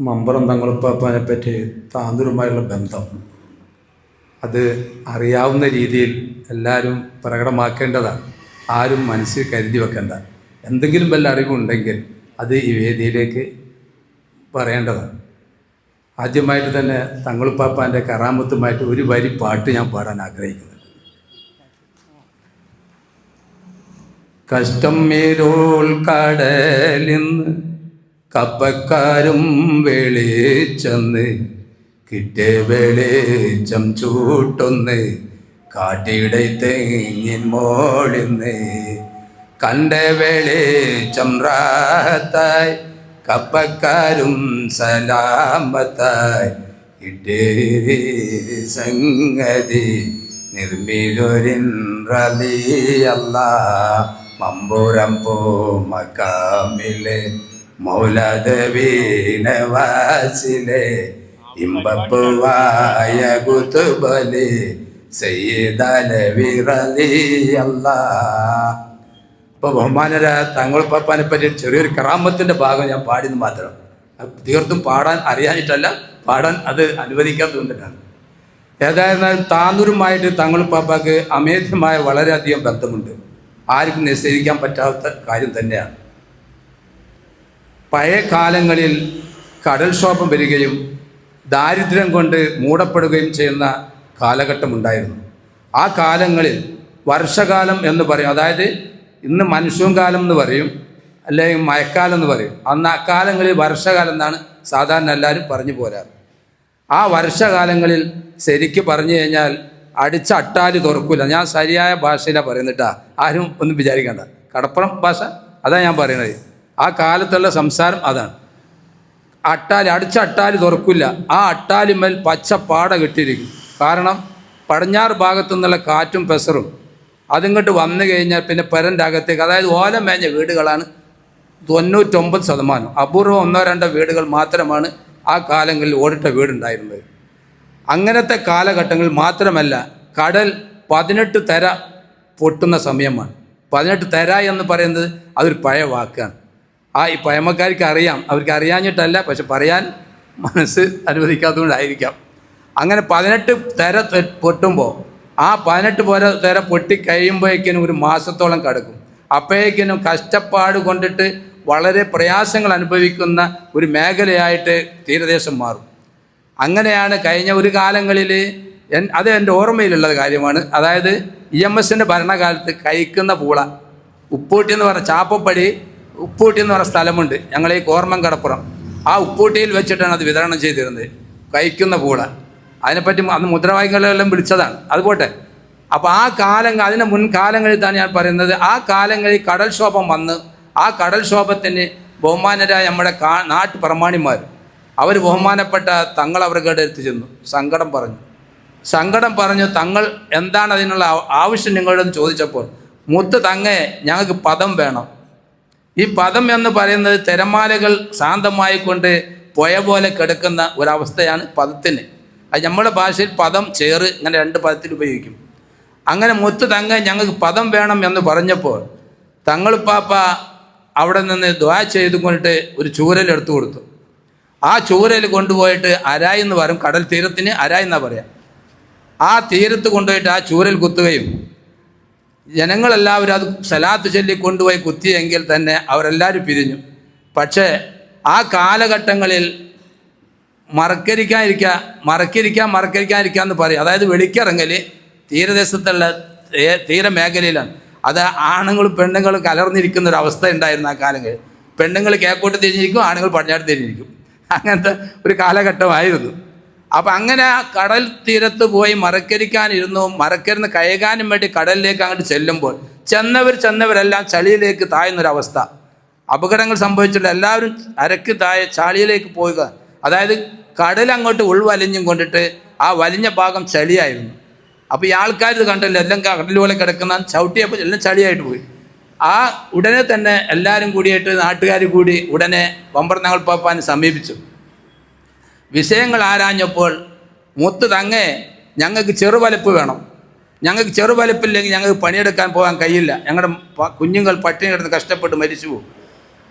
മമ്പുറം തങ്ങളുപ്പാപ്പാനെ പറ്റി താന്തൂരുമായുള്ള ബന്ധം അത് അറിയാവുന്ന രീതിയിൽ എല്ലാവരും പ്രകടമാക്കേണ്ടതാണ്. ആരും മനസ്സിൽ കരുതി വെക്കേണ്ട. എന്തെങ്കിലും വല്ല അറിവുണ്ടെങ്കിൽ അത് ഈ വേദിയിലേക്ക് പറയേണ്ടതാണ്. ആദ്യമായിട്ട് തന്നെ തങ്ങളുപ്പാപ്പാൻ്റെ കറാമത്തുമായിട്ട് ഒരു വരി പാട്ട് ഞാൻ പാടാൻ ആഗ്രഹിക്കുന്നത്. കഷ്ടം മേരോൾ കടലിന്ന് കപ്പക്കാരും വെളിച്ചെന്ന് കിട്ടിയ വെളിച്ചം ചൂട്ടൊന്ന് കാട്ടിയുടെ തെങ്ങിൻ മോളിന്ന് കണ്ട വെളിച്ചം റാത്തായി കപ്പക്കാരും സലാമത്തായി കിട്ടിയ സംഗതി നിർമ്മിലൊരിൻ റളിയല്ല മമ്പുറം പോ മക്കാമിലെ മൗലദവീനവാസിലെ ഇമ്പപ്പുവായ കുതുബലി സയ്യിദലവി റളിയല്ല. ഇപ്പോൾ ബഹുമാനര തങ്ങളുപ്പാപ്പാനെ പറ്റി ചെറിയൊരു കറാമത്തിൻ്റെ ഭാഗം ഞാൻ പാടിയെന്ന് മാത്രം. തീർത്തും പാടാൻ അറിയാനിട്ടല്ല, പാടാൻ അത് അനുവദിക്കാത്തതുകൊണ്ടാണ്. ഏതായിരുന്നാലും താന്നൂരുമായിട്ട് തങ്ങളുപ്പാപ്പാക്ക് അമേധ്യമായ വളരെയധികം ബന്ധമുണ്ട്. ആർക്കും നിശ്ചയിക്കാൻ പറ്റാത്ത കാര്യം തന്നെയാണ്. പഴയ കാലങ്ങളിൽ കടൽക്ഷോഭം വരികയും ദാരിദ്ര്യം കൊണ്ട് മൂടപ്പെടുകയും ചെയ്യുന്ന കാലഘട്ടമുണ്ടായിരുന്നു. ആ കാലങ്ങളിൽ വർഷകാലം എന്ന് പറയും, അതായത് ഇന്ന് മൺസൂൺ കാലം എന്ന് പറയും, അല്ലെങ്കിൽ മഴക്കാലം എന്ന് പറയും. അന്ന് അക്കാലങ്ങളിൽ വർഷകാലം എന്നാണ് സാധാരണ എല്ലാവരും പറഞ്ഞു പോരാറ്. ആ വർഷകാലങ്ങളിൽ ശരിക്ക് പറഞ്ഞു കഴിഞ്ഞാൽ അടിച്ച അട്ടാലി തുറക്കില്ല. ഞാൻ ശരിയായ ഭാഷയിലാണ് പറയുന്നിട്ടാ, ആരും ഒന്നും വിചാരിക്കേണ്ട. കടപ്പുറം ഭാഷ അതാണ് ഞാൻ പറയുന്നത്. ആ കാലത്തുള്ള സംസാരം അതാണ്. അട്ടാലി അടിച്ച അട്ടാലി തുറക്കില്ല. ആ അട്ടാലിമേൽ പച്ചപ്പാട കെട്ടിയിരിക്കും. കാരണം പടിഞ്ഞാറ് ഭാഗത്തു നിന്നുള്ള കാറ്റും പെസറും അതിങ്ങോട്ട് വന്നു കഴിഞ്ഞാൽ പിന്നെ പെരൻ്റെ അകത്തേക്ക്, അതായത് ഓലം മേഞ്ഞ വീടുകളാണ് 99%. അപൂർവം 1-2 വീടുകൾ മാത്രമാണ് ആ കാലങ്ങളിൽ ഓടിട്ട വീടുണ്ടായിരുന്നത്. അങ്ങനത്തെ കാലഘട്ടങ്ങളിൽ മാത്രമല്ല, കടൽ 18 തെര പൊട്ടുന്ന സമയമാണ്. 18 തെര എന്ന് പറയുന്നത് അതൊരു പഴയ വാക്കാണ്. ഈ പഴമക്കാർക്ക് അറിയാം, അവർക്ക് അറിയാഞ്ഞിട്ടല്ല, പക്ഷെ പറയാൻ മനസ്സ് അനുവദിക്കാത്തതുകൊണ്ടായിരിക്കാം. അങ്ങനെ 18 തെര പൊട്ടുമ്പോൾ ആ 18 തെര പൊട്ടി കഴിയുമ്പോഴേക്കിനും ഒരു മാസത്തോളം കിടക്കും. അപ്പോഴേക്കിനും കഷ്ടപ്പാട് കൊണ്ടിട്ട് വളരെ പ്രയാസങ്ങൾ അനുഭവിക്കുന്ന ഒരു മേഖലയായിട്ട് തീരദേശം മാറും. അങ്ങനെയാണ് കഴിഞ്ഞ ഒരു കാലങ്ങളിൽ, അത് എൻ്റെ ഓർമ്മയിലുള്ള കാര്യമാണ്. അതായത് EMSൻ്റെ ഭരണകാലത്ത് കഴിക്കുന്ന പൂള, ഉപ്പൂട്ടി എന്ന് പറഞ്ഞ ചാപ്പപ്പടി ഉപ്പൂട്ടി എന്ന് പറഞ്ഞ സ്ഥലമുണ്ട് ഞങ്ങൾ ഈ കോർമം കടപ്പുറം. ആ ഉപ്പൂട്ടിയിൽ വെച്ചിട്ടാണ് അത് വിതരണം ചെയ്തിരുന്നത്, കഴിക്കുന്ന പൂള. അതിനെപ്പറ്റി അന്ന് മുദ്രാവാക്യങ്ങളെല്ലാം വിളിച്ചതാണ്. അതുപോട്ടെ. അപ്പോൾ ആ അതിന് മുൻകാലങ്ങളിൽ തന്നെ ഞാൻ പറയുന്നത്, ആ കാലങ്ങളിൽ കടൽക്ഷോഭം വന്ന് ആ കടൽക്ഷോഭത്തിന് ബഹുമാനരായ നമ്മുടെ നാട്ടു പ്രമാണിമാർ അവർ ബഹുമാനപ്പെട്ട തങ്ങൾ അവരുടെ അടുത്ത് ചെന്നു സങ്കടം പറഞ്ഞു. തങ്ങൾ എന്താണ് അതിനുള്ള ആവശ്യം നിങ്ങളോട് ചോദിച്ചപ്പോൾ, മുത്ത് തങ്ങേ ഞങ്ങൾക്ക് പദം വേണം. ഈ പദം എന്ന് പറയുന്നത് തിരമാലകൾ ശാന്തമായിക്കൊണ്ട് പുഴ പോലെ കിടക്കുന്ന ഒരവസ്ഥയാണ് പദത്തിന്. അത് നമ്മുടെ ഭാഷയിൽ പദം ചേറ് ഇങ്ങനെ 2 പദത്തിൽ ഉപയോഗിക്കും. അങ്ങനെ മുത്ത് തങ്ങ ഞങ്ങൾക്ക് പദം വേണം എന്ന് പറഞ്ഞപ്പോൾ തങ്ങളുപ്പാപ്പ അവിടെ നിന്ന് ദുആ ചെയ്തുകൊണ്ടിട്ട് ഒരു ചൂരൽ എടുത്തു കൊടുത്തു. ആ ചൂരൽ കൊണ്ടുപോയിട്ട് അരായി എന്ന് പറയും, കടൽ തീരത്തിന് അരായി എന്നാണ് പറയാം. ആ തീരത്ത് കൊണ്ടുപോയിട്ട് ആ ചൂരൽ കുത്തുകയും ജനങ്ങളെല്ലാവരും അത് സലാത്ത് ചൊല്ലി കൊണ്ടുപോയി കുത്തിയെങ്കിൽ തന്നെ അവരെല്ലാവരും പിരിഞ്ഞു. പക്ഷേ ആ കാലഘട്ടങ്ങളിൽ മറക്കരിക്കുക എന്ന് പറയും. അതായത് വെളിക്കിറങ്ങൽ തീരദേശത്തുള്ള തീരമേഖലയിലാണ്. അത് ആണുങ്ങളും പെണ്ണുങ്ങളും കലർന്നിരിക്കുന്ന ഒരു അവസ്ഥ ഉണ്ടായിരുന്നു ആ കാലങ്ങളിൽ. പെണ്ണുങ്ങൾ കിഴക്കോട്ട് തിരിഞ്ഞിരിക്കും, ആണുങ്ങൾ പടിഞ്ഞാട്ട് തിരിഞ്ഞിരിക്കും. അങ്ങനത്തെ ഒരു കാലഘട്ടമായിരുന്നു. അപ്പം അങ്ങനെ ആ കടൽ തീരത്ത് പോയി മറക്കരിന്ന് കഴുകാനും വേണ്ടി കടലിലേക്ക് അങ്ങോട്ട് ചെല്ലുമ്പോൾ ചെന്നവരെല്ലാം ചളിയിലേക്ക് താഴുന്നൊരവസ്ഥ. അപകടങ്ങൾ സംഭവിച്ചിട്ട് എല്ലാവരും അരക്ക് താഴെ ചളിയിലേക്ക് പോവുക. അതായത് കടൽ അങ്ങോട്ട് ഉൾവലിഞ്ഞും കൊണ്ടിട്ട് ആ വലിഞ്ഞ ഭാഗം ചളിയായിരുന്നു. അപ്പോൾ ഈ ആൾക്കാർ ഇത് കണ്ടല്ലോ, എല്ലാം കടൽ പോലെ കിടക്കുന്ന ചവിട്ടിയപ്പോൾ എല്ലാം ചളിയായിട്ട് പോയി. ഉടനെ തന്നെ എല്ലാവരും കൂടിയിട്ട് നാട്ടുകാർ കൂടി ഉടനെ മമ്പുറം തങ്ങളുപ്പാപ്പാനെ സമീപിച്ചു. വിഷയങ്ങൾ ആരാഞ്ഞപ്പോൾ, മുത്ത് തങ്ങേ ഞങ്ങൾക്ക് ചെറുവലപ്പ് വേണം, ഞങ്ങൾക്ക് ചെറുവലപ്പില്ലെങ്കിൽ ഞങ്ങൾക്ക് പണിയെടുക്കാൻ പോകാൻ കഴിയില്ല, ഞങ്ങളുടെ കുഞ്ഞുങ്ങൾ പട്ടിണി കിടന്ന് കഷ്ടപ്പെട്ട് മരിച്ചു പോകും.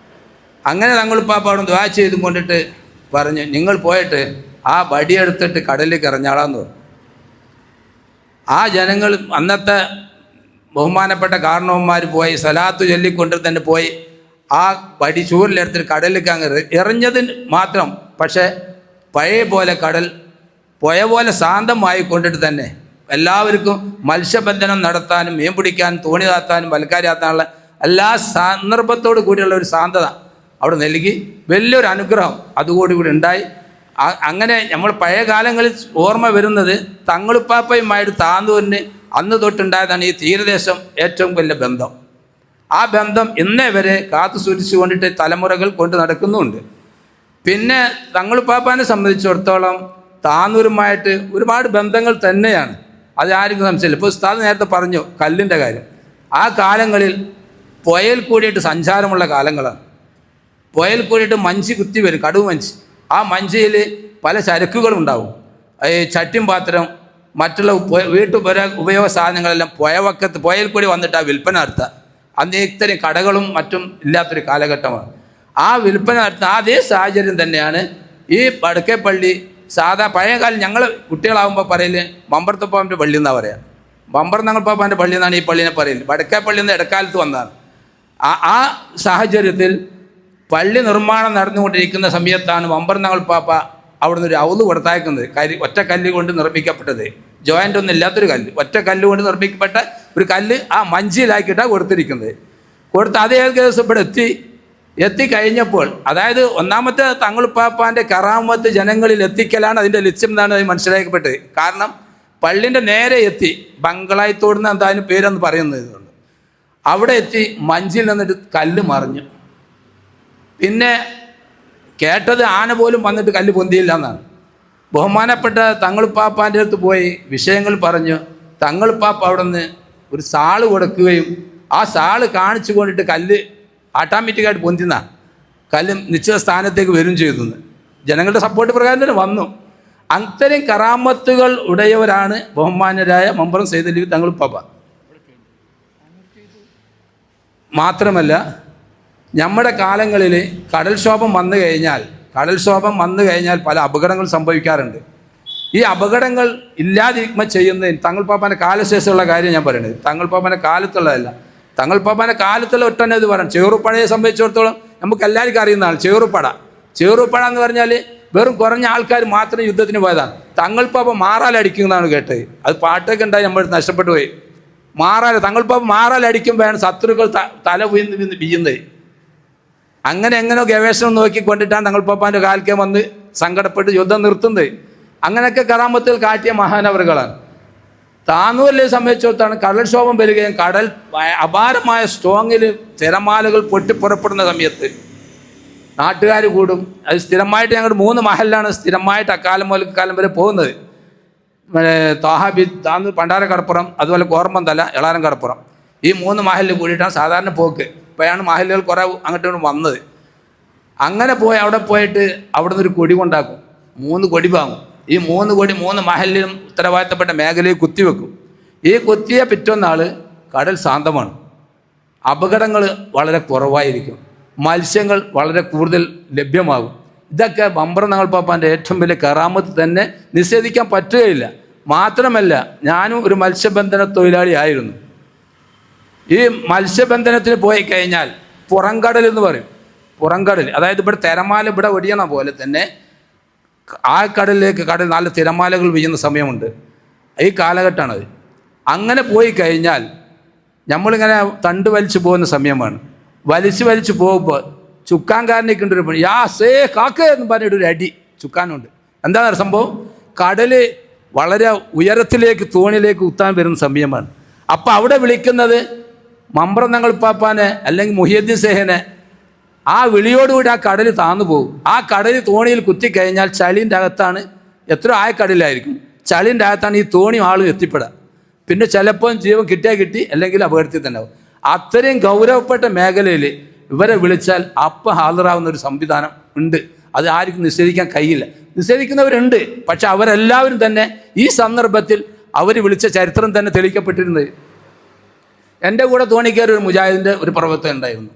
അങ്ങനെ തങ്ങളുപ്പാപ്പ അവിടെ ദുആ ചെയ്തും കൊണ്ടിട്ട് പറഞ്ഞു, നിങ്ങൾ പോയിട്ട് ആ വടിയെടുത്തിട്ട് കടലിലേക്ക് എറിഞ്ഞാളാന്ന് പറഞ്ഞു. ആ ജനങ്ങൾ, അന്നത്തെ ബഹുമാനപ്പെട്ട കാരണവന്മാർ പോയി സലാത്ത് ചൊല്ലിക്കൊണ്ട് തന്നെ പോയി ആ വടി ചൂരിലെടുത്തിട്ട് കടലിലേക്ക് അങ്ങ് എറിഞ്ഞതിന് മാത്രം. പക്ഷേ പഴയ പോലെ കടൽ പുഴ പോലെ ശാന്തമായി കൊണ്ടിട്ട് തന്നെ എല്ലാവർക്കും മത്സ്യബന്ധനം നടത്താനും മീൻ പിടിക്കാനും തോണി താത്താനും വലക്കാരി താത്താനുള്ള എല്ലാ സന്ദർഭത്തോടു കൂടിയുള്ള ഒരു ശാന്തത അവിടെ നൽകി. വലിയൊരു അനുഗ്രഹം അതുകൂടി ഉണ്ടായി. അങ്ങനെ നമ്മൾ പഴയ കാലങ്ങളിൽ ഓർമ്മ വരുന്നത് തങ്ങളുപ്പാപ്പയുമായിട്ട് താന്നൂരിന് അന്ന് തൊട്ടുണ്ടായതാണ് ഈ തീരദേശം ഏറ്റവും വലിയ ബന്ധം. ആ ബന്ധം ഇന്നേ വരെ കാത്തു സൂക്ഷിച്ചു കൊണ്ടിട്ട് തലമുറകൾ കൊണ്ട് നടക്കുന്നുമുണ്ട്. പിന്നെ തങ്ങളുപ്പാപ്പാനെ സംബന്ധിച്ചിടത്തോളം താന്നൂരുമായിട്ട് ഒരുപാട് ബന്ധങ്ങൾ തന്നെയാണ്, അത് ആർക്കും സംശയമില്ല. ഇപ്പോൾ ഉസ്താദ് നേരത്തെ പറഞ്ഞു കല്ലിൻ്റെ കാര്യം. ആ കാലങ്ങളിൽ പുഴയിൽ കൂടിയിട്ട് സഞ്ചാരമുള്ള കാലങ്ങളാണ്. പുഴയിൽ കൂടിയിട്ട് മഞ്ചി കുത്തി വരും, കടുവ് മഞ്ചി. ആ മഞ്ചിയിൽ പല ചരക്കുകളും ഉണ്ടാവും. ഈ ചട്ടിയും പാത്രം മറ്റുള്ള ഉപയോഗ സാധനങ്ങളെല്ലാം പുഴയിൽ കൂടി വന്നിട്ട് ആ വിൽപ്പന നടത്തുക. അന്ന് ഇത്തരം കടകളും മറ്റും ഇല്ലാത്തൊരു കാലഘട്ടമാണ്. ആ വിൽപ്പന നടത്തുന്ന അതേ സാഹചര്യം തന്നെയാണ് ഈ വടക്കേപ്പള്ളി. സാധാ പഴയ കാലം ഞങ്ങൾ കുട്ടികളാകുമ്പോൾ പറയല് മമ്പർത്തപ്പാൻ്റെ പള്ളി എന്നാണ് പറയുക. മമ്പർ തങ്ങൾപ്പാപ്പാൻ്റെ പള്ളി എന്നാണ് ഈ പള്ളിനെ പറയല്. വടക്കേപ്പള്ളി നിന്ന് ഇടക്കാലത്ത് വന്നതാണ്. ആ സാഹചര്യത്തിൽ പള്ളി നിർമ്മാണം നടന്നുകൊണ്ടിരിക്കുന്ന സമയത്താണ് മമ്പർ തങ്ങൾപ്പാപ്പ അവിടുന്ന് ഒരു ഔദ് കൊടുത്തയക്കുന്നത്. ഒറ്റ കല്ല് കൊണ്ട് നിർമ്മിക്കപ്പെട്ടത്, ജോയിൻ്റ് ഒന്നും ഇല്ലാത്തൊരു കല്ല്, ഒറ്റ കല്ല് കൊണ്ട് നിർമ്മിക്കപ്പെട്ട ഒരു കല്ല് ആ മഞ്ചിയിലാക്കിയിട്ടാണ് കൊടുത്തിരിക്കുന്നത്. കൊടുത്ത് അതേ ദിവസം ഇവിടെ എത്തിക്കഴിഞ്ഞപ്പോൾ, അതായത് ഒന്നാമത്തെ തങ്ങളുപ്പാപ്പാൻ്റെ കറാമത്ത് ജനങ്ങളിൽ എത്തിക്കലാണ് അതിൻ്റെ ലക്ഷ്യം എന്നാണ് അത് മനസ്സിലാക്കപ്പെട്ടത്. കാരണം പള്ളിൻ്റെ നേരെ എത്തി, ബംഗളായത്തോടുന്ന എന്തായാലും പേരെന്ന് പറയുന്നത്, അവിടെ എത്തി മഞ്ചിൽ നിന്നിട്ട് കല്ല് മറിഞ്ഞു. പിന്നെ കേട്ടത് ആന പോലും വന്നിട്ട് കല്ല് പൊന്തിയില്ല എന്നാണ്. ബഹുമാനപ്പെട്ട തങ്ങളുപ്പാപ്പാൻ്റെ അടുത്ത് പോയി വിഷയങ്ങൾ പറഞ്ഞു. തങ്ങളുപ്പാപ്പ അവിടെ നിന്ന് ഒരു സാള് കൊടുക്കുകയും ആ സാള് കാണിച്ചു കൊണ്ടിട്ട് കല്ല് ഓട്ടോമാറ്റിക്കായിട്ട് പൊന്തിന്ന കല്ല് നിശ്ചിത സ്ഥാനത്തേക്ക് വരും ചെയ്തു. ജനങ്ങളുടെ സപ്പോർട്ട് പ്രകാരം തന്നെ വന്നു. അത്തരം കറാമത്തുകൾ ഉടയവരാണ് ബഹുമാന്യരായ മമ്പറം സൈദലി തങ്ങളുപ്പാപ്പ. മാത്രമല്ല നമ്മുടെ കാലങ്ങളിൽ കടൽക്ഷോഭം വന്നു കഴിഞ്ഞാൽ പല അപകടങ്ങൾ സംഭവിക്കാറുണ്ട്. ഈ അപകടങ്ങൾ ഇല്ലാതിരിക്കുമ്പോൾ ചെയ്യുന്നതിന് തങ്ങൾപ്പാപ്പാൻ്റെ കാലശേഷമുള്ള കാര്യം ഞാൻ പറയുന്നത്, തങ്ങൾപ്പാപ്പാൻ്റെ കാലത്തുള്ളതല്ല. തങ്ങൾപ്പാപ്പാൻ്റെ കാലത്തുള്ള ഒട്ടന്നെ ഇത് പറയണം. ചെറുപ്പടയെ സംബന്ധിച്ചിടത്തോളം നമുക്ക് എല്ലാവർക്കും അറിയുന്നതാണ് ചെറുപ്പട എന്ന് പറഞ്ഞാൽ വെറും കുറഞ്ഞ ആൾക്കാർ മാത്രം യുദ്ധത്തിന് പോയതാണ്. തങ്ങൾപ്പാപ്പ മാറാലടിക്കുന്നതാണ് കേട്ടത്. അത് പാട്ടൊക്കെ ഉണ്ടായി നമ്മൾ നഷ്ടപ്പെട്ടു പോയി. തങ്ങൾപ്പാപ്പ മാറാലടിക്കുമ്പോഴാണ് ശത്രുക്കൾ തല വീഴുന്നത്. എങ്ങനെയോ ഗവേഷണം നോക്കിക്കൊണ്ടിട്ടാണ് തങ്ങൾപ്പാപ്പാൻ്റെ കാലക്കെ വന്ന് സങ്കടപ്പെട്ട് യുദ്ധം നിർത്തുന്നത്. അങ്ങനെയൊക്കെ കറാമത്തുകൾ കാട്ടിയ മഹാനവറുകളാണ്. താന്നൂരിലെ സംബന്ധിച്ചിടത്താണ് കടൽക്ഷോഭം വരികയും കടൽ അപാരമായ സ്ട്രോങ്ങിൽ തിരമാലകൾ പൊട്ടിപ്പുറപ്പെടുന്ന സമയത്ത് നാട്ടുകാർ കൂടും. അത് സ്ഥിരമായിട്ട് ഞങ്ങളുടെ 3 മഹലിലാണ് സ്ഥിരമായിട്ട് അക്കാലം മുതൽ കാലം വരെ പോകുന്നത്. താന്നൂർ പണ്ടാരക്കടപ്പുറം, അതുപോലെ കോർമ്മന്തല, എളാരം കടപ്പുറം, ഈ 3 മഹലിൽ കൂടിയിട്ടാണ് സാധാരണ പോക്ക്. ഇപ്പോഴാണ് മഹലുകൾ കുറേ അങ്ങോട്ടും വന്നത്. അങ്ങനെ പോയി അവിടെ പോയിട്ട് അവിടെ നിന്നൊരു കൊടി കൊണ്ടാക്കും, 3 കൊടി വാങ്ങും. ഈ 3 കൊടി 3 മഹലിലും ഉത്തരവാദിത്തപ്പെട്ട മേഖലയിൽ കുത്തിവെക്കും. ഈ കുത്തിയ പിറ്റൊന്നാൾ കടൽ ശാന്തമാണ്, അപകടങ്ങൾ വളരെ കുറവായിരിക്കും, മത്സ്യങ്ങൾ വളരെ കൂടുതൽ ലഭ്യമാകും. ഇതൊക്കെ മമ്പറം തങ്ങൾപ്പാപ്പാൻ്റെ ഏറ്റവും വലിയ കറാമത്ത് തന്നെ, നിഷേധിക്കാൻ പറ്റുകയില്ല. മാത്രമല്ല ഞാനും ഒരു മത്സ്യബന്ധന തൊഴിലാളി ആയിരുന്നു. ഈ മത്സ്യബന്ധനത്തിന് പോയി കഴിഞ്ഞാൽ പുറംകടൽ എന്ന് പറയും. പുറംകടൽ അതായത് ഇവിടെ തിരമാല ഇവിടെ ഒടിയണ പോലെ തന്നെ ആ കടലിലേക്ക് നല്ല തിരമാലകൾ വീഴുന്ന സമയമുണ്ട്. ഈ കാലഘട്ടമാണത്. അങ്ങനെ പോയി കഴിഞ്ഞാൽ നമ്മളിങ്ങനെ തണ്ട് വലിച്ചു പോകുന്ന സമയമാണ്. വലിച്ചു പോകുമ്പോൾ ചുക്കാൻകാരനേക്ക് ഉണ്ട് ഒരു പണി, കാക്ക എന്ന് പറഞ്ഞിട്ടൊരു അടി ചുക്കാനുണ്ട്. എന്താണ് സംഭവം? കടൽ വളരെ ഉയരത്തിലേക്ക് തോണിയിലേക്ക് കുത്താൻ വരുന്ന സമയമാണ്. അപ്പം അവിടെ വിളിക്കുന്നത് മമ്പറം തങ്ങൾപ്പാപ്പാനെ അല്ലെങ്കിൽ മുഹിയുദ്ദീൻ സേഹനെ. ആ വിളിയോടുകൂടി ആ കടൽ താന്നു പോകും. ആ കടൽ തോണിയിൽ കുത്തിക്കഴിഞ്ഞാൽ ചളീൻ്റെ അകത്താണ്, എത്ര ആയക്കടലായിരിക്കും, ചളീൻ്റെ അകത്താണ് ഈ തോണിയും ആളും എത്തിപ്പെടുക. പിന്നെ ചിലപ്പോൾ ജീവൻ കിട്ടി, അല്ലെങ്കിൽ അപകടത്തിൽ തന്നെ ആവും. അത്രയും ഗൗരവപ്പെട്ട മേഖലയിൽ ഇവരെ വിളിച്ചാൽ അപ്പം ഹാജരാകുന്ന ഒരു സംവിധാനം ഉണ്ട്. അത് ആർക്കും നിഷേധിക്കാൻ കഴിയില്ല. നിഷേധിക്കുന്നവരുണ്ട്, പക്ഷെ അവരെല്ലാവരും തന്നെ ഈ സന്ദർഭത്തിൽ അവർ വിളിച്ച ചരിത്രം തന്നെ തെളിയിക്കപ്പെട്ടിരുന്നത്. എൻ്റെ കൂടെ തോണിക്കയറി ഒരു മുജാഹിദിൻ്റെ ഒരു പ്രവർത്തനം ഉണ്ടായിരുന്നു.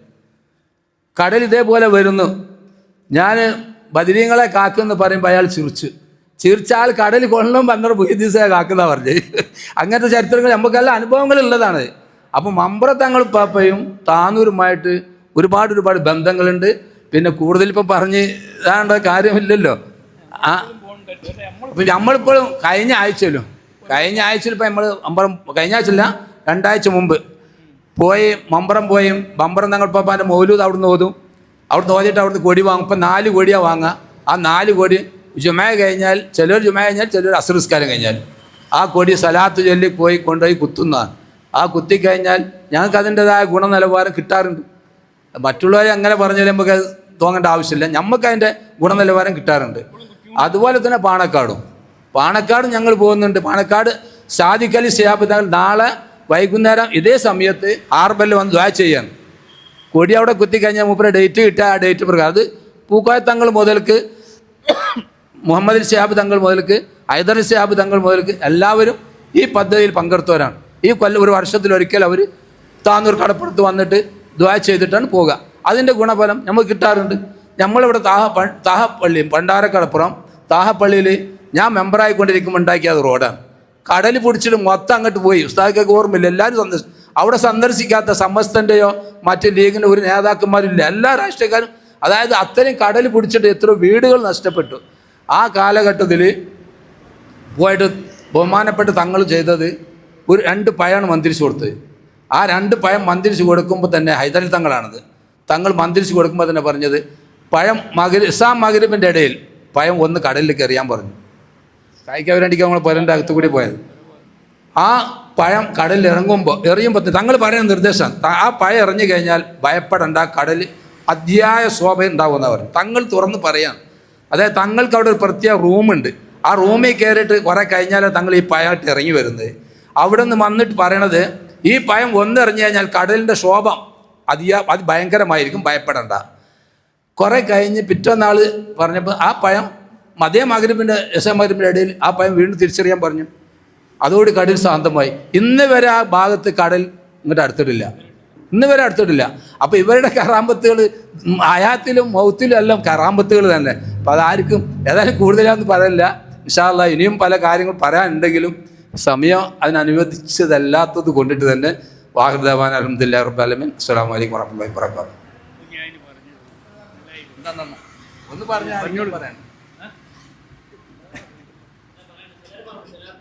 കടൽ ഇതേപോലെ വരുന്നു. ഞാൻ ബദരീങ്ങളെ കാക്കുമെന്ന് പറയുമ്പോൾ അയാൾ ചിരിച്ചാൽ കടൽ കൊള്ളും 12 ദിവസമേ കാക്കുന്ന പറഞ്ഞ്. അങ്ങനത്തെ ചരിത്രങ്ങൾ നമുക്കെല്ലാം അനുഭവങ്ങളുള്ളതാണ്. അപ്പം മമ്പ്രത്തങ്ങൾ പാപ്പയും താനൂരുമായിട്ട് ഒരുപാട് ബന്ധങ്ങളുണ്ട്. പിന്നെ കൂടുതൽ ഇപ്പം പറഞ്ഞ് ഇതാണ്ട കാര്യമില്ലല്ലോ. അപ്പം നമ്മളിപ്പോഴും കഴിഞ്ഞ ആഴ്ചയിൽ ഇപ്പം നമ്മൾ കഴിഞ്ഞ ആഴ്ചയില്ല 2 ആഴ്ച മുമ്പ് പോയി മമ്പറം പോയി. മമ്പറം തങ്ങൾ പാപ്പാൻ്റെ മൗലൂദ് അവിടുന്ന് ഓതും. അവിടുന്ന് ഓതിയിട്ട് അവിടുന്ന് കൊടി വാങ്ങും. ഇപ്പം 4 കോടിയാണ് വാങ്ങുക. ആ 4 കോടി ജുമ കഴിഞ്ഞാൽ ചിലർ അസ്ർ നിസ്കാരം കഴിഞ്ഞാൽ ആ കൊടി സലാത്ത് ചൊല്ലി പോയി കൊണ്ടുപോയി കുത്തുന്നതാണ്. ആ കുത്തിക്കഴിഞ്ഞാൽ ഞങ്ങൾക്ക് അതിൻ്റെതായ ഗുണനിലവാരം കിട്ടാറുണ്ട്. മറ്റുള്ളവരെ അങ്ങനെ പറഞ്ഞാൽ നമുക്ക് തോന്നേണ്ട ആവശ്യമില്ല. നമുക്ക് അതിൻ്റെ ഗുണനിലവാരം കിട്ടാറുണ്ട്. അതുപോലെ തന്നെ പാണക്കാടും ഞങ്ങൾ പോകുന്നുണ്ട്. പാണക്കാട് സാദിഖ് അലി ശിഹാബ് തങ്ങൾ നാളെ വൈകുന്നേരം ഇതേ സമയത്ത് ആർബലിൽ വന്ന് ദുആ ചെയ്യാൻ. കൊടി അവിടെ കുത്തിക്കഴിഞ്ഞാൽ മൂപ്പരെ ഡേറ്റ് കിട്ടുക. ആ ഡേറ്റ് പ്രകാരം അത് പൂക്കോയ തങ്ങൾ മുതൽക്ക് മുഹമ്മദ് ശിഹാബ് തങ്ങൾ മുതൽക്ക് ഹൈദർ ശിഹാബ് തങ്ങൾ മുതൽക്ക് എല്ലാവരും ഈ പദ്ധതിയിൽ പങ്കെടുത്തവരാണ്. ഈ കൊല്ലം ഒരു വർഷത്തിലൊരിക്കൽ അവർ താന്നൂർ കടപ്പുറത്ത് വന്നിട്ട് ദുആ ചെയ്തിട്ടാണ് പോകുക. അതിൻ്റെ ഗുണഫലം നമുക്ക് കിട്ടാറുണ്ട്. നമ്മളിവിടെ താഹപ്പള്ളിയും പണ്ടാരക്കടപ്പുറം താഹപ്പള്ളിയിൽ ഞാൻ മെമ്പറായിക്കൊണ്ടിരിക്കുമ്പോൾ ഉണ്ടാക്കിയത് റോഡാണ്. കടൽ പിടിച്ചിട്ട് മൊത്തം അങ്ങോട്ട് പോയി. ഉസ്താദൊക്കെ ഓർമ്മയില്ല. എല്ലാവരും അവിടെ സന്ദർശിക്കാത്ത സമസ്തൻ്റെയോ മറ്റ് ലീഗിൻ്റെ ഒരു നേതാക്കന്മാരില്ല. എല്ലാ രാഷ്ട്രീയക്കാരും അതായത് അത്രയും കടൽ പിടിച്ചിട്ട് എത്ര വീടുകൾ നഷ്ടപ്പെട്ടു. ആ കാലഘട്ടത്തിൽ പോയിട്ട് ബഹുമാനപ്പെട്ട തങ്ങൾ ചെയ്തത് ഒരു 2 പഴമാണ് മന്ത്രിച്ച് കൊടുത്തത്. ആ 2 പഴം മന്ത്രിച്ച് കൊടുക്കുമ്പോൾ തന്നെ ഹൈദരലി തങ്ങളാണത്. തങ്ങൾ മന്ത്രിച്ച് കൊടുക്കുമ്പോൾ തന്നെ പറഞ്ഞത് പഴം ഇസാം മഗ്രിബിൻ്റെ ഇടയിൽ പഴം ഒന്ന് കടലിലേക്ക് എറിയാൻ പറഞ്ഞു. കഴിക്കാൻ വേണ്ടിക്ക് നമ്മൾ പരൻ്റെ അകത്തു കൂടി പോയത്. ആ പഴം കടലിൽ എറിയുമ്പോൾ തങ്ങൾ പറയുന്ന നിർദ്ദേശം ആ പഴം എറിഞ്ഞു കഴിഞ്ഞാൽ ഭയപ്പെടേണ്ട, കടൽ അതിയായ ശോഭ ഉണ്ടാവുമെന്നാണ് പറയും. തങ്ങൾ തുറന്ന് പറയാം. അതായത് തങ്ങൾക്ക് അവിടെ ഒരു പ്രത്യേക റൂമുണ്ട്. ആ റൂമിൽ കയറിയിട്ട് കുറേ കഴിഞ്ഞാൽ തങ്ങൾ ഈ പഴമായിട്ട് ഇറങ്ങി വരുന്നത്. അവിടെ നിന്ന് വന്നിട്ട് പറയണത് ഈ പഴം ഒന്നെറിഞ്ഞു കഴിഞ്ഞാൽ കടലിൻ്റെ ശോഭ അത് ഭയങ്കരമായിരിക്കും, ഭയപ്പെടേണ്ട. കുറേ കഴിഞ്ഞ് പിറ്റന്നാൾ പറഞ്ഞപ്പോൾ ആ പഴം അതേ മഗ്രിബിൻ്റെ മഗ്രിബിൻ്റെ ഇടയിൽ ആ പഴം വീണ്ടും തിരിച്ചറിയാൻ പറഞ്ഞു. അതോട് കടൽ ശാന്തമായി. ഇന്ന് വരെ ആ ഭാഗത്ത് കടൽ ഇങ്ങോട്ട് അടുത്തിട്ടില്ല. അപ്പോൾ ഇവരുടെ കറാമ്പത്തുകൾ ഹയാത്തിലും മൗത്തിലും എല്ലാം കറാമ്പത്തുകൾ തന്നെ. അപ്പോൾ അതാർക്കും ഏതായാലും കൂടുതലാണെന്ന് പറയില്ല. ഇൻഷാ അല്ലാഹ് ഇനിയും പല കാര്യങ്ങൾ പറയാനുണ്ടെങ്കിലും സമയം അതിനനുവദിച്ചതല്ലാത്തത് കൊണ്ടിട്ട് തന്നെ വാഹിർ ദഅ്വാനാ അൽഹംദുലില്ലാഹി റബ്ബിൽ ആലമീൻ. അസ്സലാമു അലൈക്കും വറഹ്മത്തുള്ളാഹി വബറകാതുഹു. ഒന്ന് പറഞ്ഞാൽ